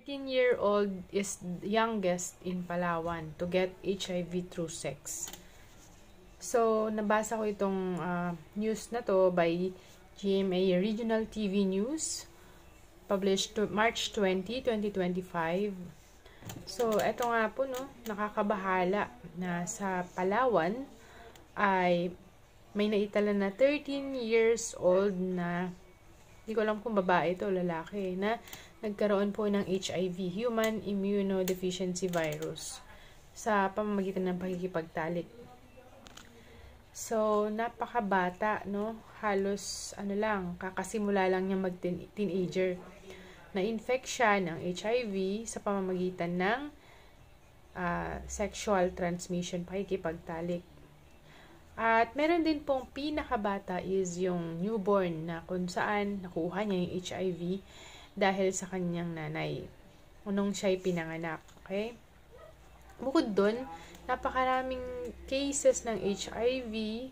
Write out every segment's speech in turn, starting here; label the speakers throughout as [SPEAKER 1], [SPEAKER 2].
[SPEAKER 1] 13-year-old is youngest in Palawan to get HIV through sex. So, nabasa ko itong news na to by GMA Regional TV News, published to March 20, 2025. So, eto nga po, no, nakakabahala na sa Palawan ay may naitala na 13 years old na, hindi ko alam kung babae ito o lalaki, na nagkaroon po ng HIV, Human Immunodeficiency Virus, sa pamamagitan ng pakikipagtalik. So, napakabata, no? Halos, kakasimula lang niya mag-teenager. Na-infect siya ng HIV sa pamamagitan ng sexual transmission, pakikipagtalik. At meron din pong pinakabata is yung newborn na kung saan nakuha niya yung HIV dahil sa kanyang nanay nung siya'y pinanganak. Okay? Bukod dun, napakaraming cases ng HIV,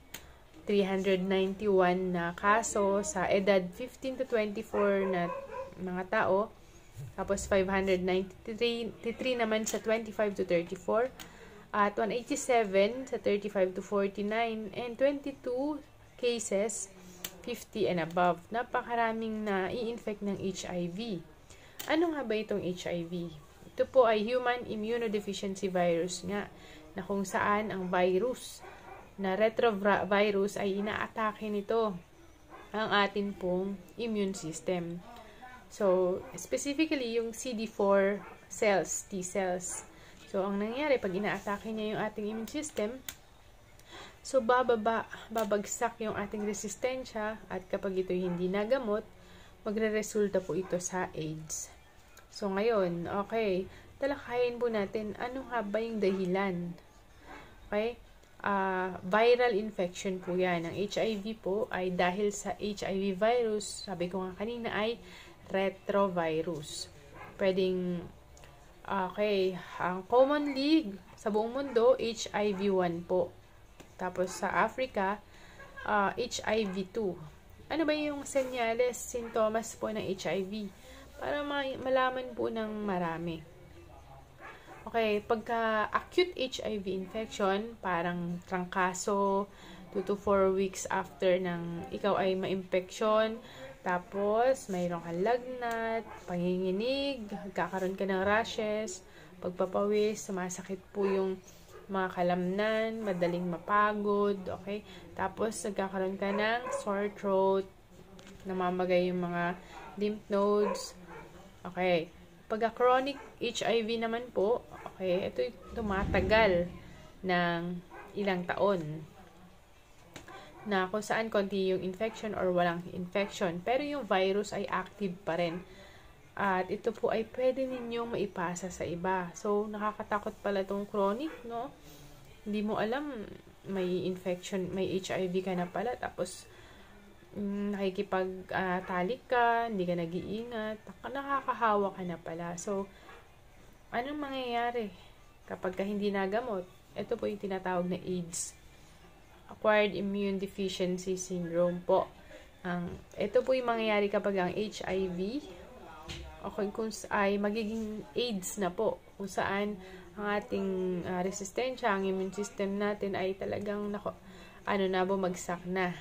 [SPEAKER 1] 391 na kaso sa edad 15 to 24 na mga tao, tapos 593 naman sa 25 to 34, at 187 sa 35 to 49, and 22 cases 50 and above. Napakaraming na i-infect ng HIV. Ano nga ba itong HIV? Ito po ay Human Immunodeficiency Virus nga, na kung saan ang virus na retrovirus ay inaatake nito ang atin pong immune system. So, specifically yung CD4 cells, T cells. So, ang nangyayari pag inaatake niya yung ating immune system, so babagsak yung ating resistensya, at kapag ito hindi nagamot, magre-resulta po ito sa AIDS. So, ngayon, okay, talakayin po natin ano nga ba yung dahilan. Okay? Viral infection po yan. Ang HIV po ay dahil sa HIV virus, sabi ko nga kanina, ay retrovirus. Pwedeng, okay, ang commonly sa buong mundo, HIV-1 po. Tapos sa Africa, HIV-2. Ano ba yung senyales, sintomas po ng HIV? Para malaman po ng marami. Okay, pagka acute HIV infection, parang trangkaso, 2 to 4 weeks after ng ikaw ay ma-infection, tapos mayroong kang lagnat, panginginig, magkakaroon ka ng rashes, pagpapawis, sumasakit po yung mga kalamnan, madaling mapagod, okay? Tapos nagkakaroon ka ng sore throat, namamagay yung mga lymph nodes, okay? Pagka chronic HIV naman po, okay, ito tumatagal ng ilang taon, na kung saan konti yung infection or walang infection, pero yung virus ay active pa rin. At ito po ay pwede ninyong maipasa sa iba. So, nakakatakot pala itong chronic, no? Hindi mo alam, may infection, may HIV ka na pala, tapos nakikipagtalik ka, hindi ka nag-iingat, nakakahawa ka na pala. So, anong mangyayari kapag hindi nagamot? Ito po yung tinatawag na AIDS, Acquired Immune Deficiency Syndrome po. Ito po yung mangyayari kapag ang HIV, okay, kung ay magiging AIDS na po, kung saan ang ating resistensya, ang immune system natin ay talagang bumagsak na.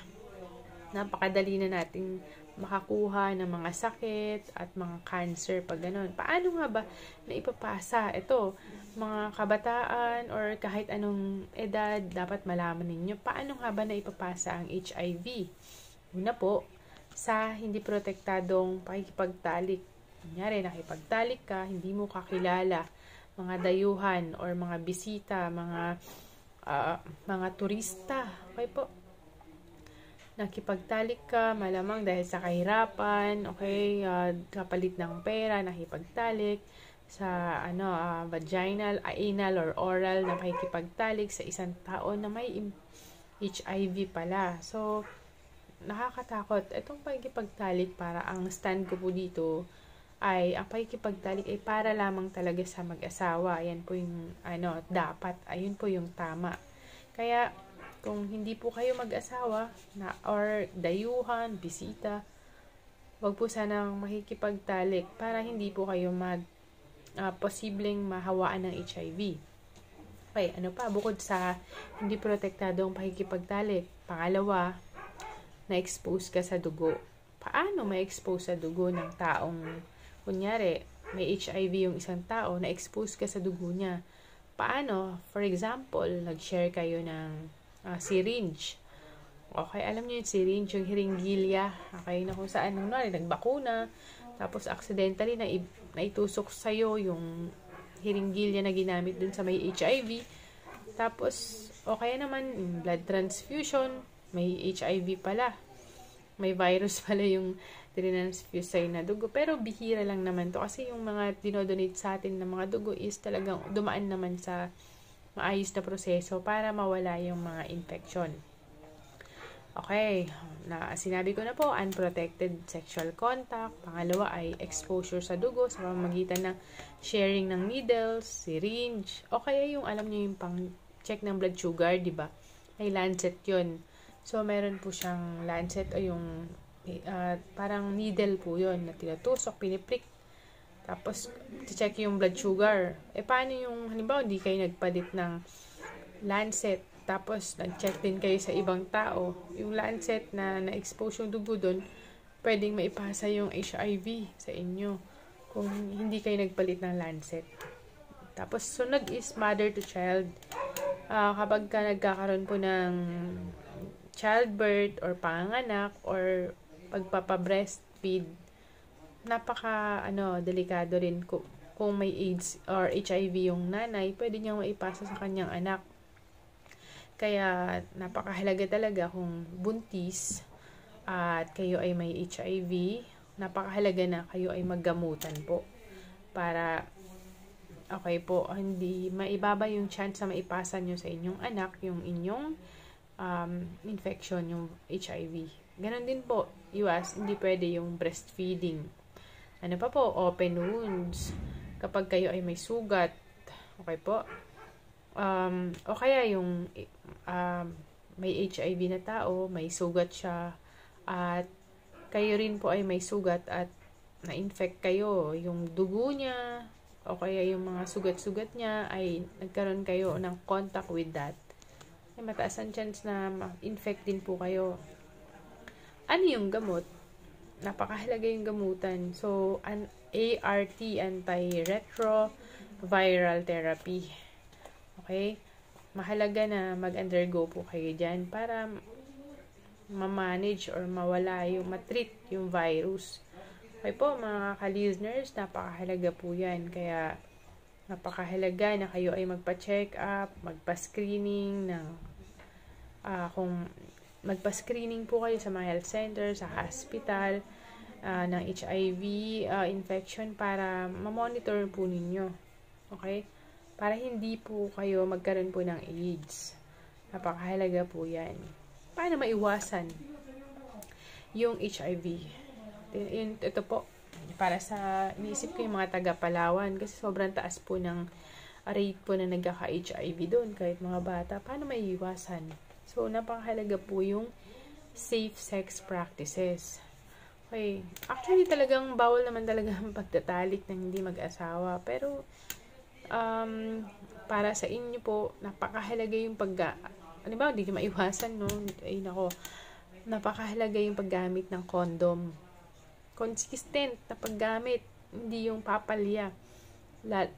[SPEAKER 1] Napakadali na nating makakuha ng mga sakit at mga cancer pag ganun. Paano nga ba na ipapasa ito? Mga kabataan or kahit anong edad, dapat malaman ninyo paano nga ba na ipapasa ang HIV. Una po, sa hindi protektadong pakikipagtalik. Kunyari, nakipagtalik ka, hindi mo kakilala mga dayuhan or mga bisita, mga turista. Okay po? Nakipagtalik ka, malamang dahil sa kahirapan, okay, kapalit ng pera, nakipagtalik sa vaginal, anal, or oral na pakikipagtalik sa isang tao na may HIV pala. So, nakakatakot. Itong pakikipagtalik, para ang stand ko po dito ay ang pakikipagtalik ay para lamang talaga sa mag-asawa. Ayan po yung dapat. Ayun po yung tama. Kaya, kung hindi po kayo mag-asawa or dayuhan, bisita, wag po sanang makikipagtalik para hindi po kayo posibleng mahawaan ng HIV. Okay, ano pa? Bukod sa hindi protektadong pakikipagtalik, pangalawa, na-expose ka sa dugo. Paano ma-expose sa dugo ng taong, kunyari, may HIV yung isang tao, na-expose ka sa dugo niya? Paano? For example, nag-share kayo ng syringe. Okay, alam niyo yung syringe, yung hiringgilya. Okay, na kung saan, nagbakuna, tapos accidentally naitusok sa'yo yung hiringgilya na ginamit dun sa may HIV. Tapos, okay naman, blood transfusion, may HIV pala. May virus pala yung trintransfuse sa'yo na dugo. Pero bihira lang naman to. Kasi yung mga dinodonate sa atin ng mga dugo is talagang dumaan naman sa maayos na proseso para mawala yung mga infection. Okay, sinabi ko na po, unprotected sexual contact. Pangalawa ay exposure sa dugo sa pamamagitan ng sharing ng needles, syringe, o kaya yung alam niyo yung pang-check ng blood sugar, di ba? May lancet yun. So, meron po siyang lancet o yung parang needle po yun na tinatusok, piniprick. Tapos, check yung blood sugar. Paano yung, halimbawa, hindi kayo nagpalit ng lancet, tapos nag-check din kayo sa ibang tao. Yung lancet na na-expose yung dugo doon, pwedeng maipasa yung HIV sa inyo kung hindi kayo nagpalit ng lancet. Tapos, sunod is mother to child. Kapag ka nagkakaroon po ng childbirth or panganak or pagpapa-breastfeed, delikado rin kung may AIDS or HIV yung nanay, pwede niyang maipasa sa kanyang anak. Kaya napakahalaga talaga kung buntis at kayo ay may HIV, napakahalaga na kayo ay maggamutan po para okay po, hindi maibaba yung chance na maipasa nyo sa inyong anak yung inyong infection, yung HIV. Ganon din po, iwas, hindi pwede yung breastfeeding. Ano pa po, open wounds. Kapag kayo ay may sugat, okay po. O kaya yung may HIV na tao, may sugat siya, at kayo rin po ay may sugat at na-infect kayo, yung dugo niya, o kaya yung mga sugat-sugat niya ay nagkaroon kayo ng contact with that, ay mataas ang chance na ma-infect din po kayo. Ano yung gamot? Napakahalaga yung gamutan. So, an ART, antiretroviral therapy. Okay? Mahalaga na mag-undergo po kayo dyan para ma-manage or mawala yung matreat yung virus. Okay po, mga ka-listeners, napakahalaga po yan. Kaya, napakahalaga na kayo ay magpa-check up, magpa-screening ng kung magpa-screening po kayo sa mga health center, sa hospital, ng HIV infection para ma-monitor po ninyo. Okay? Para hindi po kayo magkaroon po ng AIDS. Napakahalaga po yan. Paano maiwasan yung HIV? Ito po, para sa, iniisip ko yung mga taga-Palawan kasi sobrang taas po ng rate po na nagkaka-HIV doon, kahit mga bata. Paano maiiwasan? So, napakahalaga po yung safe sex practices. Okay. Actually, talagang bawal naman talaga ang pagtatalik ng hindi mag-asawa. Pero, para sa inyo po, napakahalaga yung ano ba, hindi maiwasan, no? Ay, nako. Napakahalaga yung paggamit ng condom. Consistent na paggamit, hindi yung papalya.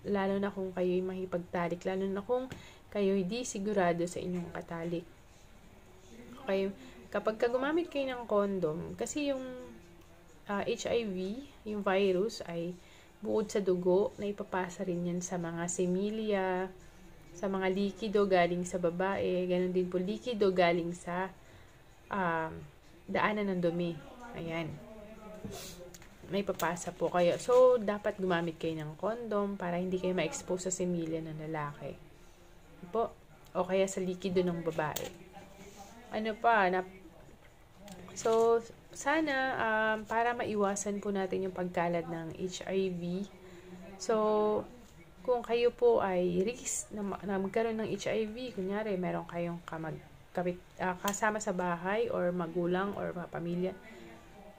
[SPEAKER 1] Lalo na kung kayo'y mahipagtalik. Lalo na kung kayo hindi sigurado sa inyong katalik. Okay, kapag gumamit kayo ng condom, kasi yung HIV, yung virus ay bukod sa dugo, na ipapasa rin yan sa mga semilia, sa mga likido galing sa babae, ganun din po likido galing sa daanan ng dumi. Ayan. May papasa po kayo. So, dapat gumamit kayo ng condom para hindi kayo ma-expose sa semilia ng lalaki. Po, o kaya sa likido ng babae. Ano pa, so, sana, para maiwasan po natin yung pagkalat ng HIV, so, kung kayo po ay risk na magkaroon ng HIV, kunyari, meron kayong kasama sa bahay, or magulang, or pamilya,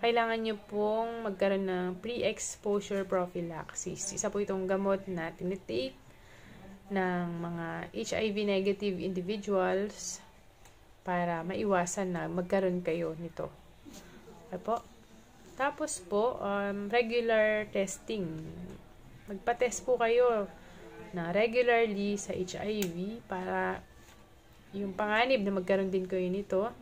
[SPEAKER 1] kailangan nyo pong magkaroon ng pre-exposure prophylaxis. Isa po itong gamot na tinitake ng mga HIV negative individuals para maiwasan na magkaroon kayo nito. Okay po. Tapos po, regular testing. Magpa-test po kayo na regularly sa HIV para yung panganib na magkaroon din kayo nito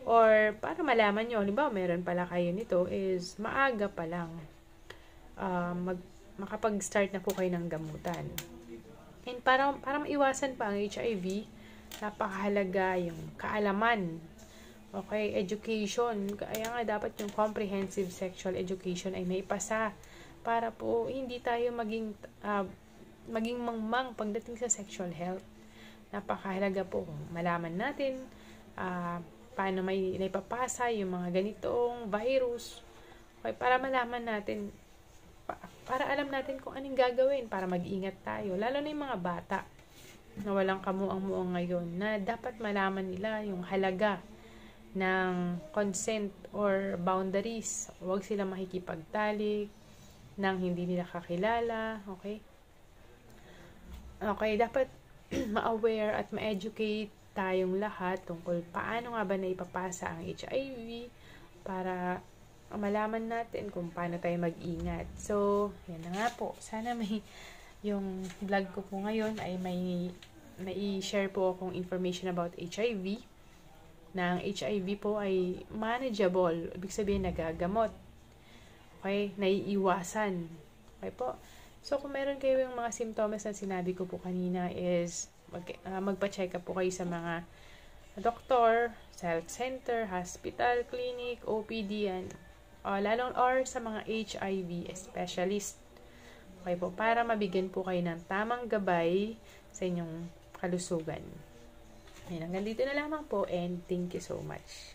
[SPEAKER 1] or para malaman nyo, halimbawa meron pala kayo nito is maaga pa lang makapag-start na po kayo ng gamutan. And para maiwasan pa ang HIV, napakahalaga yung kaalaman. Okay, education. Kaya nga dapat yung comprehensive sexual education ay may pasa para po hindi tayo maging mangmang pagdating sa sexual health. Napakahalaga po kung malaman natin paano may naipapasa yung mga ganitong virus. Okay, para malaman natin, para alam natin kung anong gagawin para mag-ingat tayo. Lalo na yung mga bata na walang kamuang-muang ngayon na dapat malaman nila yung halaga ng consent or boundaries. Huwag sila makikipagtalik nang hindi nila kakilala. Okay? Okay, dapat ma-aware at ma-educate tayong lahat tungkol paano nga ba naipapasa ang HIV para malaman natin kung paano tayo mag-ingat. So, yan na nga po. Sana yung vlog ko po ngayon ay may i-share po akong information about HIV. Na ang HIV po ay manageable. Ibig sabihin, nagagamot. Okay? Naiiwasan. Okay po? So, kung meron kayo yung mga symptoms na sinabi ko po kanina is magpa-check up po kayo sa mga doktor, sa health center, hospital, clinic, OPD, or sa mga HIV specialist. Okay po? Para mabigyan po kayo ng tamang gabay sa inyong kalusugan. Hanggang dito na lamang po and thank you so much.